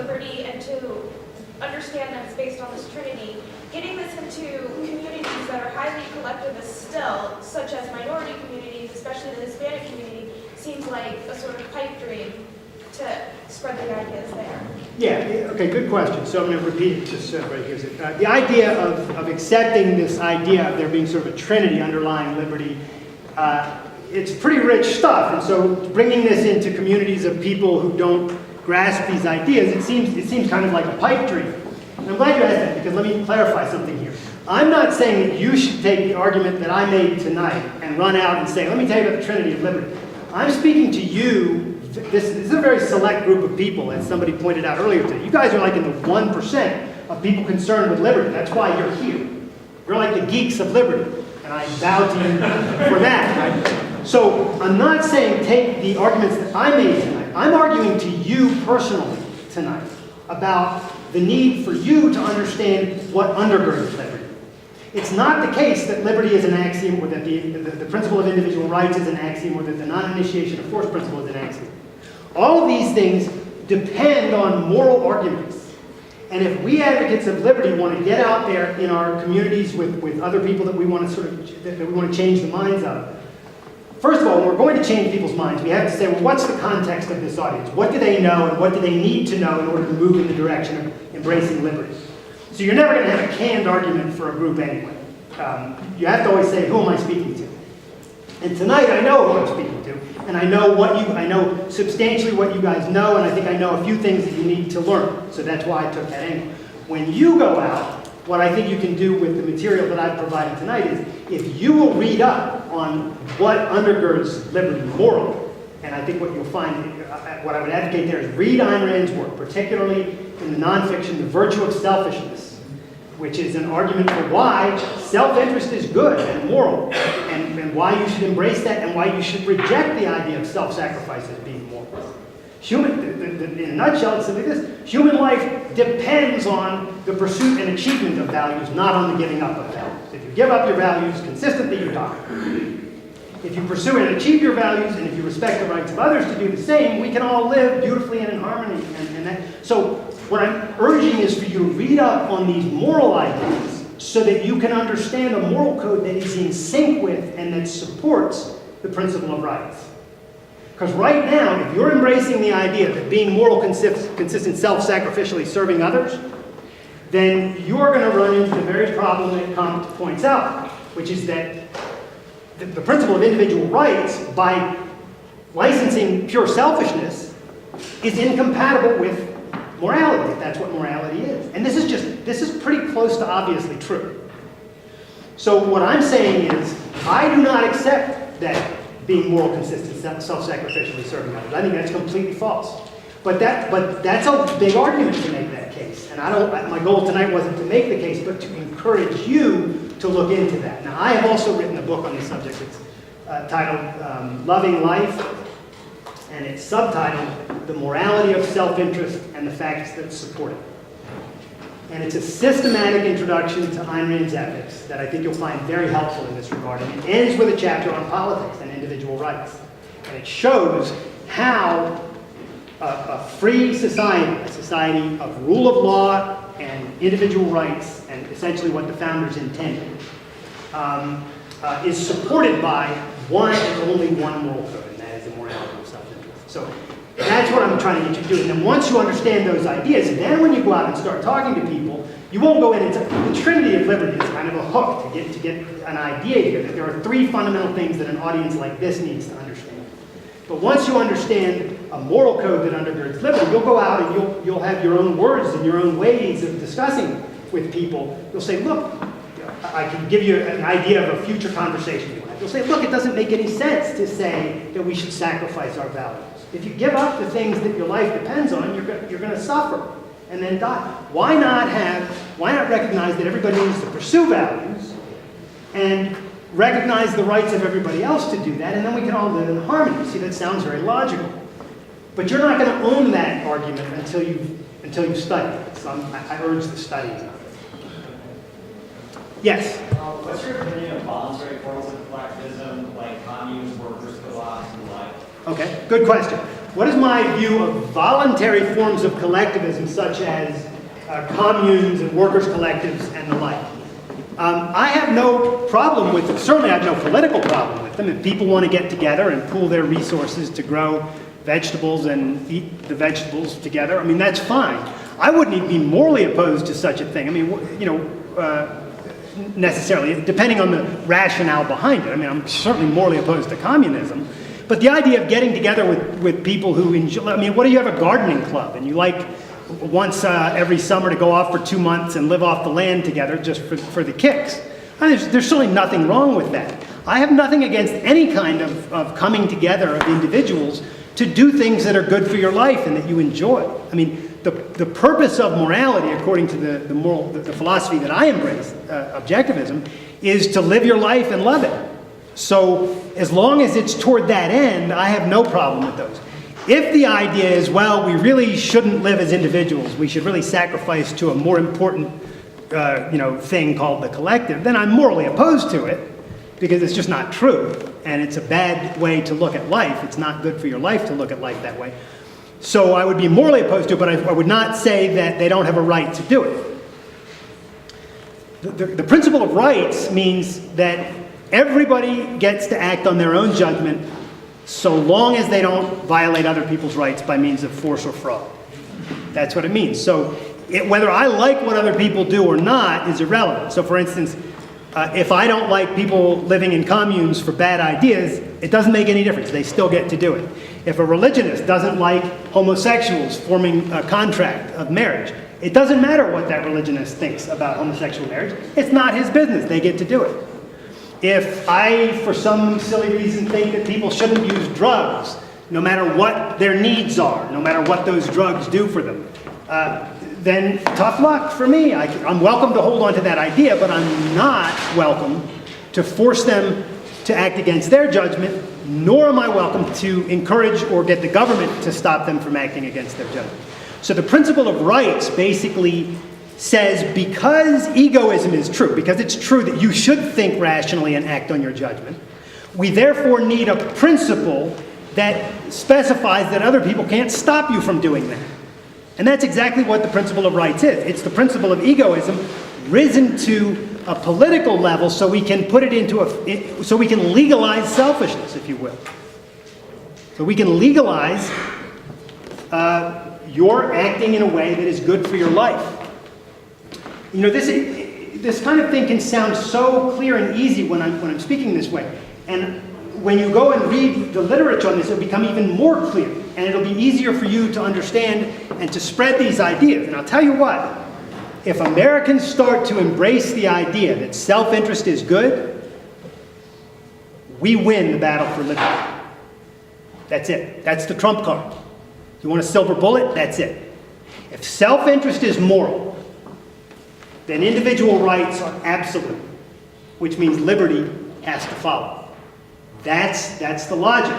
liberty and to understand that it's based on this trinity, getting this into communities that are highly collectivist still, such as minority communities, especially the Hispanic community, seems like a sort of pipe dream to spread the ideas there. Yeah, okay, good question. So I'm going to repeat it just so everybody hears it. The idea of accepting this idea of there being sort of a trinity underlying liberty, it's pretty rich stuff. And so bringing this into communities of people who don't grasp these ideas, it seems kind of like a pipe dream. And I'm glad you asked that, because let me clarify something here. I'm not saying that you should take the argument that I made tonight and run out and say, let me tell you about the Trinity of Liberty. I'm speaking to you. This is a very select group of people, as somebody pointed out earlier today. You guys are like in the 1% of people concerned with liberty. That's why you're here. You're like the geeks of liberty, and I bow to you for that. Right? So I'm not saying take the arguments that I made tonight. I'm arguing to you personally tonight about the need for you to understand what undergirds liberty. It's not the case that liberty is an axiom, or that the principle of individual rights is an axiom, or that the non-initiation of force principle is an axiom. All of these things depend on moral arguments. And if we advocates of liberty want to get out there in our communities with other people that we want to change the minds of, first of all, when we're going to change people's minds, we have to say, well, what's the context of this audience? What do they know, and what do they need to know in order to move in the direction of embracing liberty? So you're never going to have a canned argument for a group anyway. You have to always say, who am I speaking to? And tonight I know who I'm speaking to, and I know substantially what you guys know, and I think I know a few things that you need to learn. So that's why I took that angle. When you go out, what I think you can do with the material that I've provided tonight is, if you will read up on what undergirds liberty morally, and I think what you'll find, what I would advocate there is read Ayn Rand's work, particularly in the nonfiction, The Virtue of Selfishness, which is an argument for why self-interest is good and moral, and why you should embrace that, and why you should reject the idea of self-sacrifice as being moral. In a nutshell, it's simply this: human life depends on the pursuit and achievement of values, not on the giving up of values. If you give up your values consistently, you die. If you pursue and achieve your values, and if you respect the rights of others to do the same, we can all live beautifully and in harmony. So what I'm urging is for you to read up on these moral ideas so that you can understand a moral code that is in sync with and that supports the principle of rights. Because right now, if you're embracing the idea that being moral consists in self-sacrificially serving others, then you're going to run into the very problem that Kant points out, which is that the principle of individual rights, by licensing pure selfishness, is incompatible with morality, if that's what morality is. And this is pretty close to obviously true. So what I'm saying is, I do not accept that being moral consists in self-sacrificially serving others. I think that's completely false. But that's a big argument to make that case. And my goal tonight wasn't to make the case, but to encourage you to look into that. Now, I have also written a book on this subject. It's titled Loving Life, and it's subtitled The Morality of Self-Interest and the Facts that Support it. And it's a systematic introduction to Ayn Rand's ethics that I think you'll find very helpful in this regard. And it ends with a chapter on politics and individual rights. And it shows how a free society, a society of rule of law and individual rights, and essentially what the founders intended, is supported by one and only one moral code, and that is the morality of self-interest. So that's what I'm trying to get you to do. And then once you understand those ideas, then when you go out and start talking to people, you won't go in and the Trinity of Liberty is kind of a hook to get an idea here that there are three fundamental things that an audience like this needs to understand. But once you understand a moral code that undergirds liberty, you'll go out and you'll have your own words and your own ways of discussing with people. You'll say, look, I can give you an idea of a future conversation you'll have. You'll say, look, it doesn't make any sense to say that we should sacrifice our values. If you give up the things that your life depends on, you're going to suffer and then die. Why not recognize that everybody needs to pursue values and recognize the rights of everybody else to do that, and then we can all live in harmony. See, that sounds very logical. But you're not going to own that argument until you've studied it. So I urge the studying of it. Yes? What's your opinion of voluntary forms of collectivism, like communes, workers' co-ops, and the like? Okay, good question. what is my view of voluntary forms of collectivism, such as communes and workers' collectives and the like? I have no problem with them. Certainly I have no political problem with them. If people want to get together and pool their resources to grow vegetables and eat the vegetables together, I mean, that's fine. I wouldn't even be morally opposed to such a thing. I mean, you know, necessarily, depending on the rationale behind it. I mean, I'm certainly morally opposed to communism. But the idea of getting together with people who enjoy, I mean, what do you have a gardening club and you like once every summer to go off for 2 months and live off the land together just for the kicks? I mean, there's certainly nothing wrong with that. I have nothing against any kind of coming together of individuals to do things that are good for your life and that you enjoy. I mean, the purpose of morality, according to the philosophy that I embrace, objectivism, is to live your life and love it. So as long as it's toward that end, I have no problem with those. If the idea is, well, we really shouldn't live as individuals, we should really sacrifice to a more important thing called the collective, then I'm morally opposed to it, because it's just not true, and it's a bad way to look at life. It's not good for your life to look at life that way. So I would be morally opposed to it, but I would not say that they don't have a right to do it. The principle of rights means that everybody gets to act on their own judgment so long as they don't violate other people's rights by means of force or fraud. That's what it means. So whether I like what other people do or not is irrelevant. So for instance, if I don't like people living in communes for bad ideas, it doesn't make any difference. They still get to do it. If a religionist doesn't like homosexuals forming a contract of marriage, it doesn't matter what that religionist thinks about homosexual marriage. It's not his business. They get to do it. If I, for some silly reason, think that people shouldn't use drugs, no matter what their needs are, no matter what those drugs do for them, then tough luck for me. I'm welcome to hold on to that idea, but I'm not welcome to force them to act against their judgment, nor am I welcome to encourage or get the government to stop them from acting against their judgment. So the principle of rights basically says, because egoism is true, because it's true that you should think rationally and act on your judgment, we therefore need a principle that specifies that other people can't stop you from doing that. And that's exactly what the principle of rights is. It's the principle of egoism risen to a political level so we can put it into so we can legalize selfishness, if you will. So we can legalize your acting in a way that is good for your life. You know, this kind of thing can sound so clear and easy when I'm speaking this way. And when you go and read the literature on this, it'll become even more clear. And it'll be easier for you to understand and to spread these ideas. And I'll tell you what, if Americans start to embrace the idea that self-interest is good, we win the battle for liberty. That's it. That's the trump card. You want a silver bullet? That's it. If self-interest is moral, then individual rights are absolute, which means liberty has to follow. That's the logic.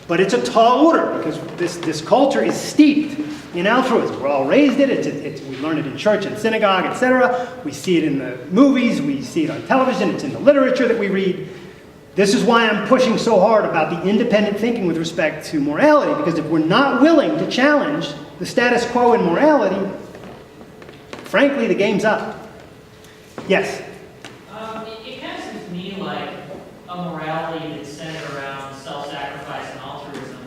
But it's a tall order, because this culture is steeped in altruism. We're all raised it. We learn it in church and synagogue, etc. We see it in the movies. We see it on television. It's in the literature that we read. This is why I'm pushing so hard about the independent thinking with respect to morality, because if we're not willing to challenge the status quo in morality, frankly, the game's up. Yes? It kind of seems to me like a morality that's centered around self-sacrifice and altruism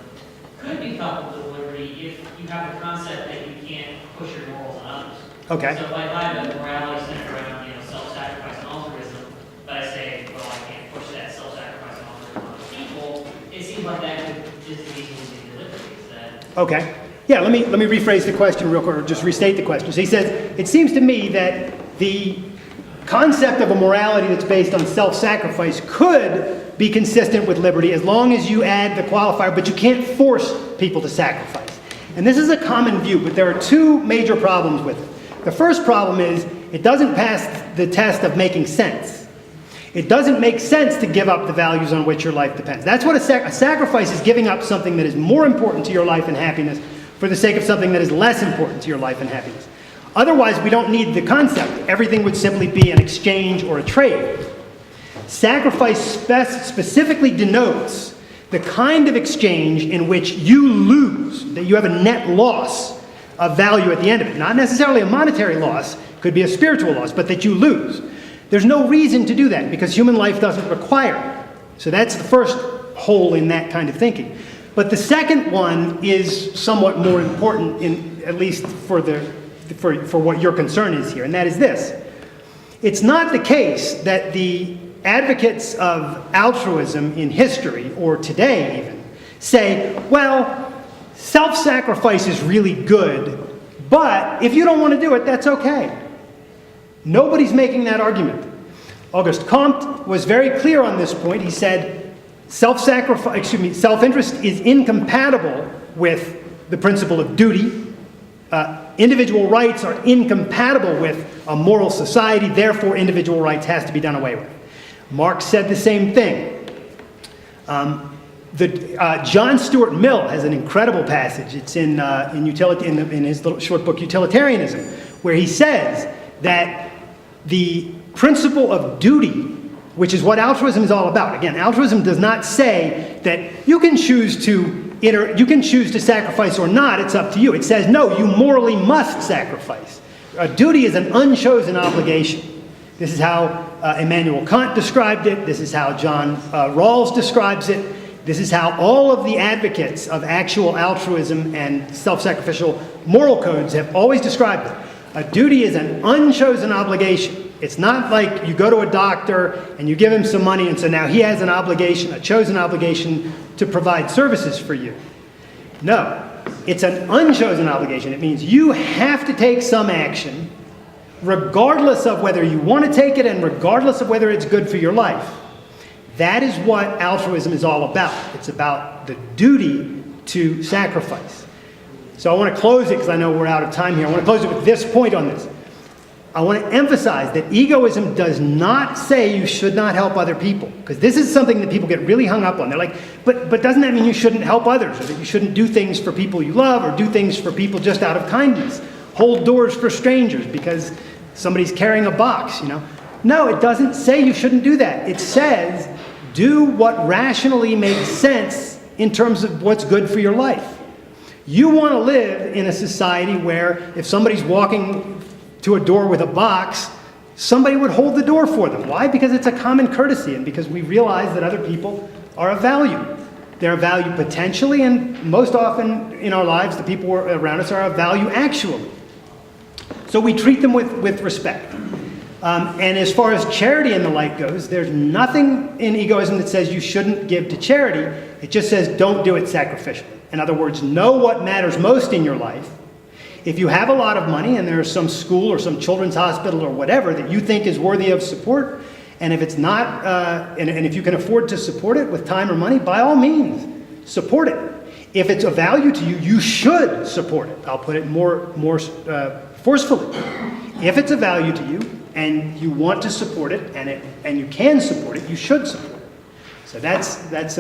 could be coupled with liberty if you have the concept that you can't push your morals on others. Okay. So if I have a morality centered around self-sacrifice and altruism, but I say, well, I can't push that self-sacrifice and altruism on other people, it seems like that could just as easily be liberty. Is that... Okay. Yeah, let me rephrase the question real quick, or just restate the question. So he says, it seems to me that the concept of a morality that's based on self-sacrifice could be consistent with liberty as long as you add the qualifier, but you can't force people to sacrifice. And this is a common view, but there are two major problems with it. The first problem is it doesn't pass the test of making sense. It doesn't make sense to give up the values on which your life depends. That's what a sacrifice is, giving up something that is more important to your life and happiness for the sake of something that is less important to your life and happiness. Otherwise, we don't need the concept. Everything would simply be an exchange or a trade. Sacrifice specifically denotes the kind of exchange in which you lose, that you have a net loss of value at the end of it. Not necessarily a monetary loss, could be a spiritual loss, but that you lose. There's no reason to do that because human life doesn't require it. So that's the first hole in that kind of thinking. But the second one is somewhat more important, at least for what your concern is here, and that is this. It's not the case that the advocates of altruism in history, or today even, say, well, self-sacrifice is really good, but if you don't want to do it, that's okay. Nobody's making that argument. Auguste Comte was very clear on this point. He said, self-interest is incompatible with the principle of duty. Individual rights are incompatible with a moral society, therefore individual rights has to be done away with. Marx said the same thing. John Stuart Mill has an incredible passage. It's in his little short book, Utilitarianism, where he says that the principle of duty, which is what altruism is all about. Again, altruism does not say that you can choose to sacrifice or not, it's up to you. It says, no, you morally must sacrifice. Duty is an unchosen obligation. This is how Immanuel Kant described it. This is how John Rawls describes it. This is how all of the advocates of actual altruism and self-sacrificial moral codes have always described it. A duty is an unchosen obligation. It's not like you go to a doctor and you give him some money and so now he has an obligation, a chosen obligation to provide services for you. No, it's an unchosen obligation. It means you have to take some action regardless of whether you want to take it and regardless of whether it's good for your life. That is what altruism is all about. It's about the duty to sacrifice. So I want to close it because I know we're out of time here. I want to close it with this point on this. I want to emphasize that egoism does not say you should not help other people, because this is something that people get really hung up on. They're like, but doesn't that mean you shouldn't help others, or that you shouldn't do things for people you love, or do things for people just out of kindness? Hold doors for strangers because somebody's carrying a box, you know? No, it doesn't say you shouldn't do that. It says do what rationally makes sense in terms of what's good for your life. You want to live in a society where if somebody's walking to a door with a box, somebody would hold the door for them. Why? Because it's a common courtesy and because we realize that other people are of value. They're of value potentially, and most often in our lives, the people around us are of value actually. So we treat them with respect. And as far as charity and the like goes, there's nothing in egoism that says you shouldn't give to charity. It just says don't do it sacrificially. In other words, know what matters most in your life. If you have a lot of money and there's some school or some children's hospital or whatever that you think is worthy of support, and if it's not, and if you can afford to support it with time or money, by all means, support it. If it's of value to you, you should support it. I'll put it more forcefully. If it's of value to you and you want to support it and you can support it, you should support it. So that's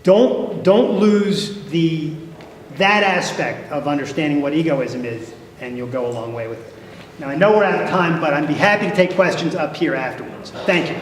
don't lose that aspect of understanding what egoism is, and you'll go a long way with it. Now, I know we're out of time, but I'd be happy to take questions up here afterwards. Thank you.